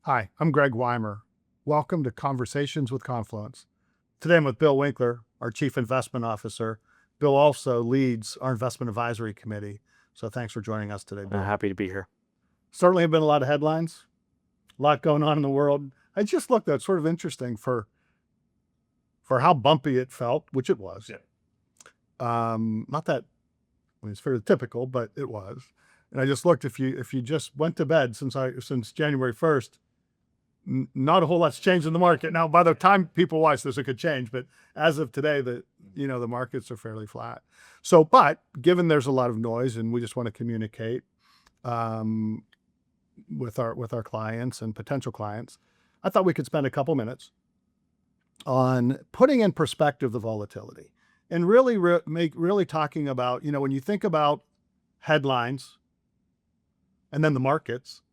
Hi, I'm Greg Weimer. Welcome to Conversations with Confluence. Today I'm with Bill Winkler, our Chief Investment Officer. Bill also leads our Investment Advisory Committee. So thanks for joining us today, Bill. Happy to be here. Certainly have been a lot of headlines, a lot going on in the world. I just looked at sort of interesting for how bumpy it felt, which it was. Yeah. Not that it's fairly typical, but it was. And I just looked, if you just went to bed since January 1st, not a whole lot's changed in the market. Now, by the time people watch this, it could change, but as of today, the markets are fairly flat. So, but given there's a lot of noise, and we just want to communicate with our clients and potential clients, I thought we could spend a couple minutes on putting in perspective the volatility and really talking about, when you think about headlines and then the markets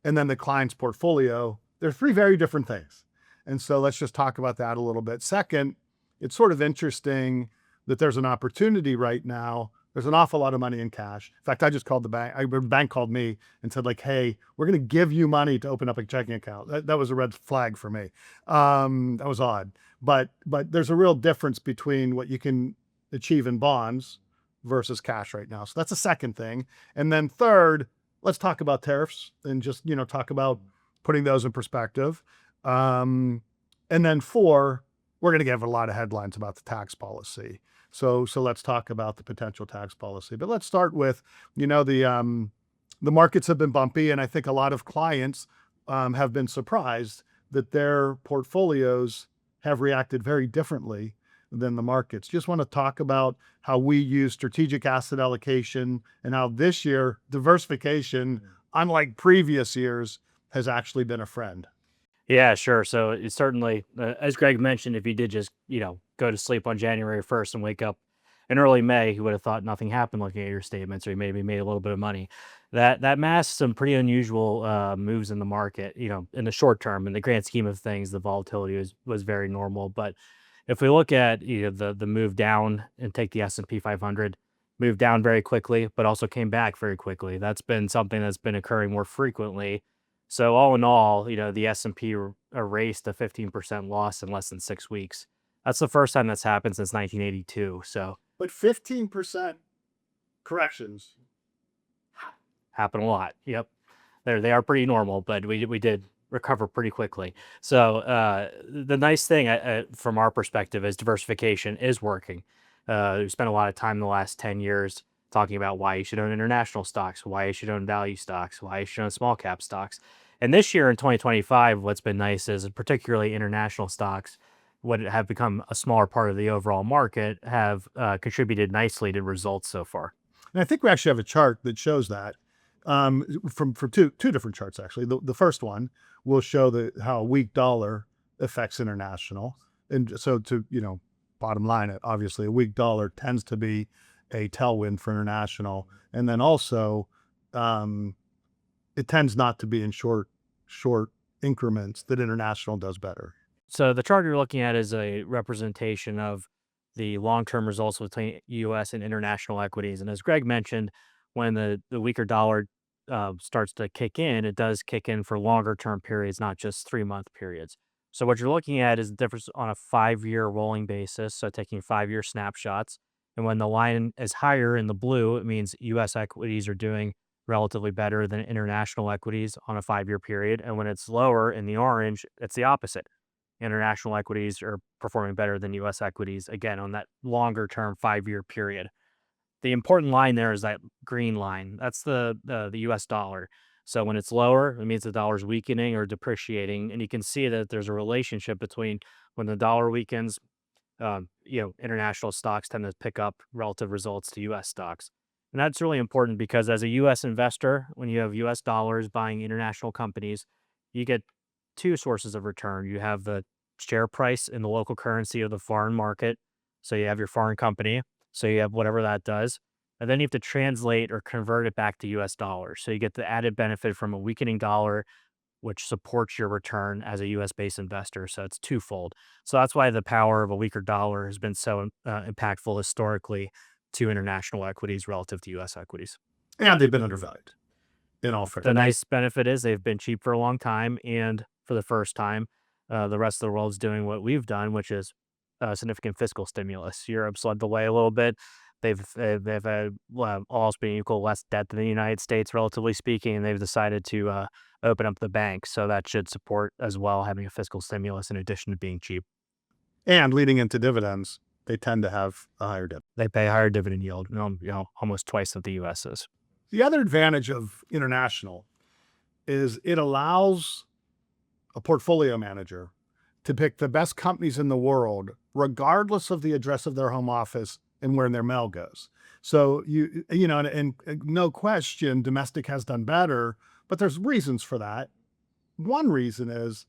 and then the client's portfolio, they're three very different things. And so let's just talk about that a little bit. Second, it's sort of interesting that there's an opportunity right now. There's an awful lot of money in cash. In fact, I just called the bank. The bank called me and said, like, hey, we're going to give you money to open up a checking account. That was a red flag for me. That was odd. But there's a real difference between what you can achieve in bonds versus cash right now. So that's the second thing. And then third, let's talk about tariffs and just, talk about putting those in perspective. And then four, we're going to give a lot of headlines about the tax policy. So let's talk about the potential tax policy. But let's start with, the markets have been bumpy, and I think a lot of clients have been surprised that their portfolios have reacted very differently than the markets. Just want to talk about how we use strategic asset allocation and how this year diversification, unlike previous years, has actually been a friend. Yeah, sure. So it's certainly, as Greg mentioned, if you did just, go to sleep on January 1st and wake up in early May, you would have thought nothing happened looking at your statements, or you maybe made a little bit of money. That masks some pretty unusual moves in the market, in the short term. In the grand scheme of things, the volatility was very normal. But if we look at the move down and take the S&P 500, moved down very quickly, but also came back very quickly. That's been something that's been occurring more frequently. So all in all, the S&P erased a 15% loss in less than 6 weeks. That's the first time that's happened since 1982. So But 15% corrections. happened a lot. Yep, they are pretty normal, but we did recover pretty quickly. So the nice thing from our perspective is diversification is working. We spent a lot of time in the last 10 years talking about why you should own international stocks, why you should own value stocks, why you should own small cap stocks. And this year in 2025, what's been nice is particularly international stocks, what have become a smaller part of the overall market, have contributed nicely to results so far. And I think we actually have a chart that shows that from two different charts, actually. The first one will show how a weak dollar affects international. And so bottom line, obviously a weak dollar tends to be a tailwind for international. And then also it tends not to be in short increments that international does better. So the chart you're looking at is a representation of the long-term results between U.S. and international equities. And as Greg mentioned, when the weaker dollar starts to kick in, it does kick in for longer-term periods, not just 3-month periods. So what you're looking at is the difference on a 5-year rolling basis, so taking 5-year snapshots. And when the line is higher in the blue, it means U.S. equities are doing relatively better than international equities on a 5-year period. And when it's lower in the orange, it's the opposite. International equities are performing better than U.S. equities, again, on that longer term 5-year period. The important line there is that green line. That's the U.S. dollar. So when it's lower, it means the dollar is weakening or depreciating. And you can see that there's a relationship between when the dollar weakens, international stocks tend to pick up relative results to U.S. stocks. And that's really important because as a U.S. investor, when you have U.S. dollars buying international companies, you get two sources of return. You have the share price in the local currency of the foreign market. So you have your foreign company. So you have whatever that does. And then you have to translate or convert it back to US dollars. So you get the added benefit from a weakening dollar, which supports your return as a US based investor. So it's twofold. So that's why the power of a weaker dollar has been so impactful historically to international equities relative to US equities. And they've been undervalued. in all fairness. The nice benefit is they've been cheap for a long time, and for the first time, the rest of the world's doing what we've done, which is significant fiscal stimulus. Europe's led the way a little bit. They've had, well, all else being equal, less debt than the United States, relatively speaking, and they've decided to open up the bank. So that should support as well having a fiscal stimulus in addition to being cheap. And leading into dividends, they tend to have a higher dividend. They pay a higher dividend yield, almost twice what the U.S. is. The other advantage of international is it allows a portfolio manager to pick the best companies in the world, regardless of the address of their home office and where their mail goes. So and no question, domestic has done better, but there's reasons for that. One reason is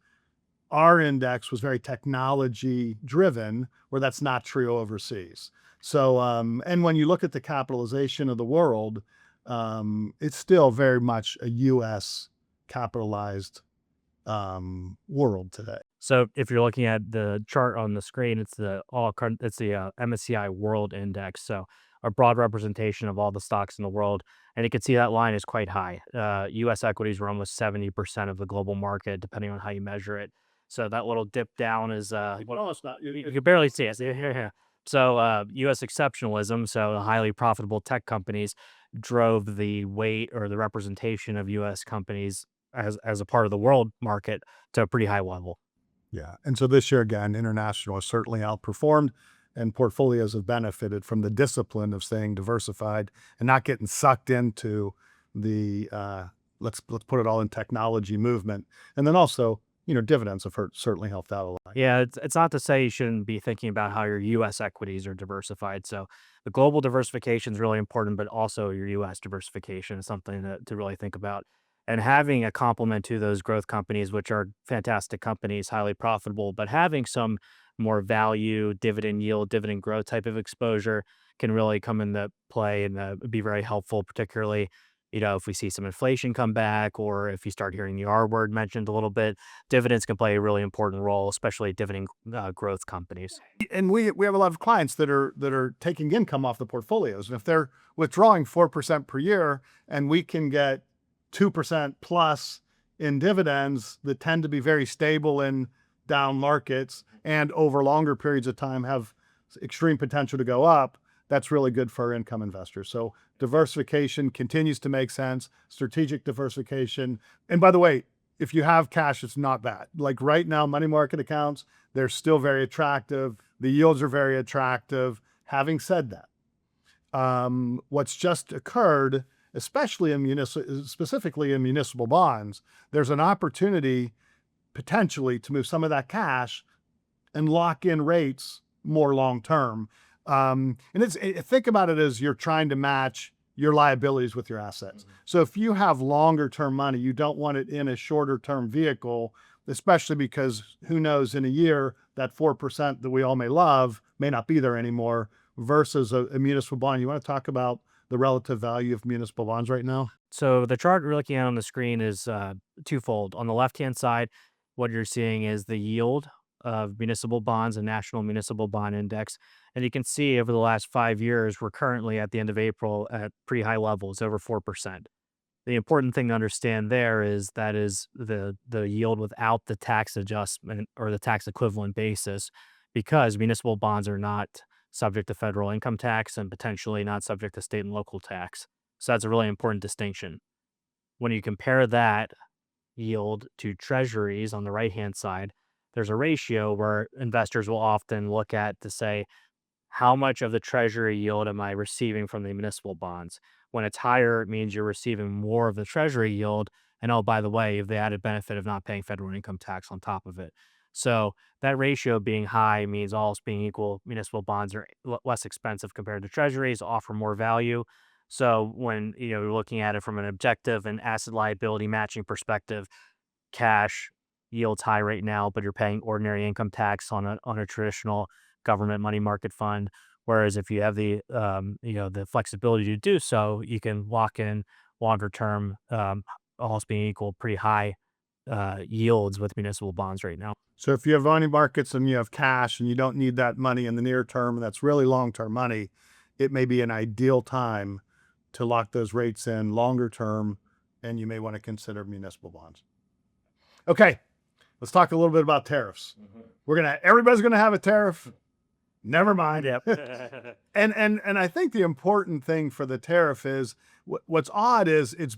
our index was very technology driven, where that's not true overseas. So, and when you look at the capitalization of the world, it's still very much a U.S. capitalized world today. So if you're looking at the chart on the screen, it's the MSCI World Index. So a broad representation of all the stocks in the world, and you can see that line is quite high. U.S. equities were almost 70% of the global market, depending on how you measure it. So that little dip down is No, it's not. you can barely see it. So U.S. exceptionalism, so the highly profitable tech companies, drove the weight or the representation of U.S. companies as a part of the world market to a pretty high level. Yeah. And so this year, again, international has certainly outperformed, and portfolios have benefited from the discipline of staying diversified and not getting sucked into the let's put it all in technology movement. And then also, dividends have certainly helped out a lot. Yeah, it's not to say you shouldn't be thinking about how your U.S. equities are diversified. So the global diversification is really important, but also your U.S. diversification is something to really think about. And having a complement to those growth companies, which are fantastic companies, highly profitable, but having some more value, dividend yield, dividend growth type of exposure can really come into play and be very helpful, particularly, if we see some inflation come back or if you start hearing the R word mentioned a little bit, dividends can play a really important role, especially dividend growth companies. And we have a lot of clients that are taking income off the portfolios, and if they're withdrawing 4% per year, and we can get 2% plus in dividends that tend to be very stable in down markets and over longer periods of time have extreme potential to go up, that's really good for our income investors. So diversification continues to make sense, strategic diversification. And by the way, if you have cash, it's not bad. Like right now, money market accounts, they're still very attractive. The yields are very attractive. Having said that, what's just occurred, especially specifically in municipal bonds, there's an opportunity potentially to move some of that cash and lock in rates more long term. And think about it as you're trying to match your liabilities with your assets. So if you have longer term money, you don't want it in a shorter term vehicle, especially because who knows, in a year, that 4% that we all may love may not be there anymore versus a municipal bond. You want to talk about the relative value of municipal bonds right now? So the chart we're looking at on the screen is twofold. On the left-hand side, what you're seeing is the yield of municipal bonds and national municipal bond index. And you can see over the last 5 years, we're currently at the end of April at pretty high levels, over 4%. The important thing to understand there is that is the yield without the tax adjustment or the tax equivalent basis, because municipal bonds are not subject to federal income tax and potentially not subject to state and local tax. So that's a really important distinction. When you compare that yield to treasuries on the right hand side, there's a ratio where investors will often look at to say, how much of the treasury yield am I receiving from the municipal bonds? When it's higher, it means you're receiving more of the treasury yield. And oh, by the way, you have the added benefit of not paying federal income tax on top of it. So that ratio being high means all else being equal, municipal bonds are less expensive compared to treasuries, offer more value. So when you're looking at it from an objective and asset liability matching perspective, cash yields high right now, but you're paying ordinary income tax on a traditional government money market fund. Whereas if you have the flexibility to do so, you can lock in longer term, all else being equal, pretty high yields with municipal bonds right now. So if you have money markets and you have cash and you don't need that money in the near term, and that's really long-term money, it may be an ideal time to lock those rates in longer term and you may want to consider municipal bonds. Okay, let's talk a little bit about tariffs. Everybody's gonna have a tariff. Never mind. Yep. And I think the important thing for the tariff is what's odd is it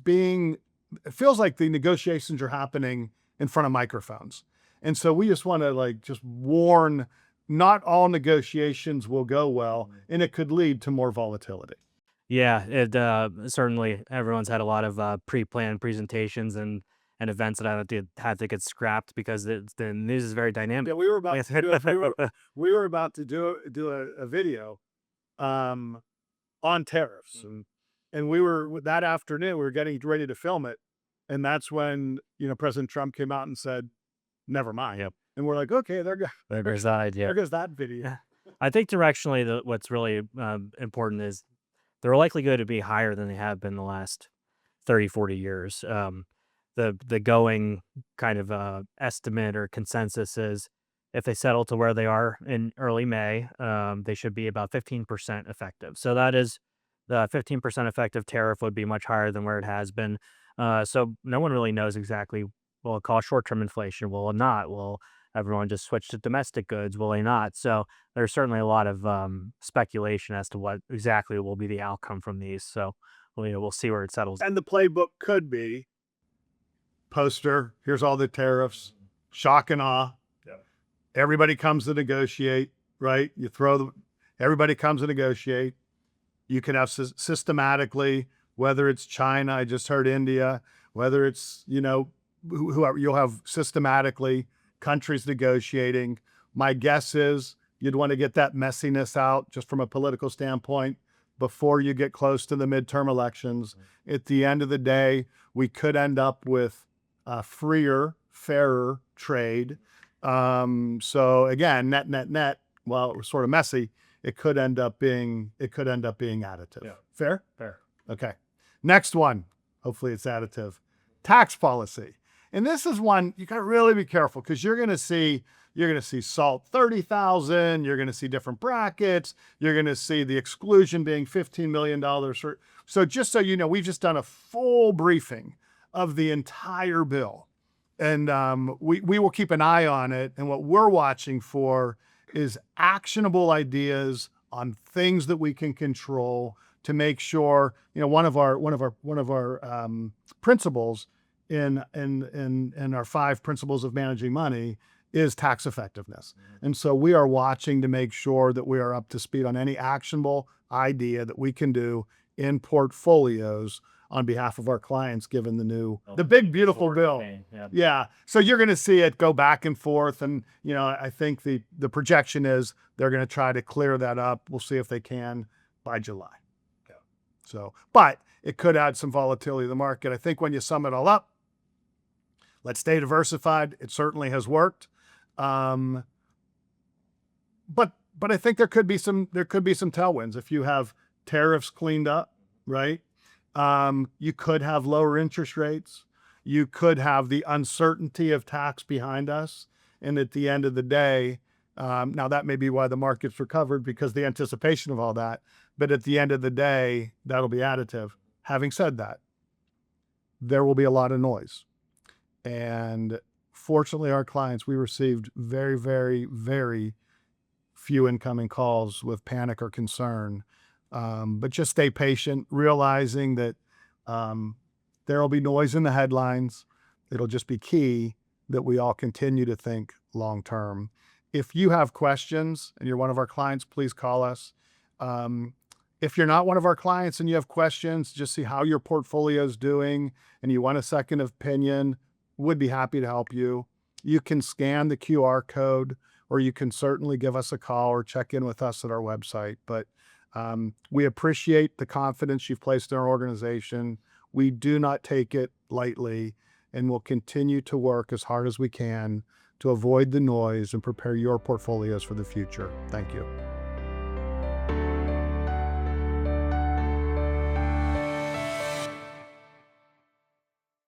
feels like the negotiations are happening in front of microphones. And so we just want to just warn, not all negotiations will go well, and it could lead to more volatility. Yeah, it certainly everyone's had a lot of pre-planned presentations and events that had to get scrapped because the news is very dynamic. Yeah, we were about to do we were about to do a video on tariffs, and we were that afternoon we were getting ready to film it, and that's when President Trump came out and said, "Never mind." Yep. And we're like, okay, There goes that idea. there goes that video. I think directionally, what's really important is they're likely going to be higher than they have been the last 30, 40 years. The going kind of estimate or consensus is if they settle to where they are in early May, they should be about 15% effective. So that is the 15% effective tariff would be much higher than where it has been. So no one really knows exactly, will it cause short-term inflation? Will it not? Will everyone just switch to domestic goods? Will they not? So there's certainly a lot of speculation as to what exactly will be the outcome from these. So we'll see where it settles. And the playbook could be poster, here's all the tariffs, shock and awe. Yep. Everybody comes to negotiate, right? Everybody comes to negotiate. You can have systematically, whether it's China, I just heard India, whether it's, whoever, you'll have systematically countries negotiating. My guess is you'd want to get that messiness out just from a political standpoint before you get close to the midterm elections. At the end of the day, we could end up with freer, fairer trade. So again, net, while it was sort of messy, it could end up being additive. Yeah. Fair? Fair. Okay. Next one. Hopefully it's additive. Tax policy. And this is one you got to really be careful because you're going to see SALT 30,000. You're going to see different brackets. You're going to see the exclusion being $15 million. So just so you know, we've just done a full briefing of the entire bill. And we will keep an eye on it. And what we're watching for is actionable ideas on things that we can control to make sure, one of our principles in our 5 principles of managing money is tax effectiveness. And so we are watching to make sure that we are up to speed on any actionable idea that we can do in portfolios on behalf of our clients, given the big, beautiful bill. Yeah. So you're going to see it go back and forth. And, I think the projection is they're going to try to clear that up. We'll see if they can by July. Yeah. So, but it could add some volatility to the market. I think when you sum it all up, let's stay diversified. It certainly has worked. But I think there could be some tailwinds if you have tariffs cleaned up, right? You could have lower interest rates. You could have the uncertainty of tax behind us. And at the end of the day, now that may be why the market's recovered, because the anticipation of all that. But at the end of the day, that'll be additive. Having said that, there will be a lot of noise. And fortunately, our clients, we received very, very, very few incoming calls with panic or concern. But just stay patient, realizing that there will be noise in the headlines. It'll just be key that we all continue to think long term. If you have questions and you're one of our clients, please call us. If you're not one of our clients and you have questions, just see how your portfolio is doing and you want a second opinion, would be happy to help you. You can scan the QR code, or you can certainly give us a call or check in with us at our website. But we appreciate the confidence you've placed in our organization. We do not take it lightly, and we'll continue to work as hard as we can to avoid the noise and prepare your portfolios for the future. Thank you.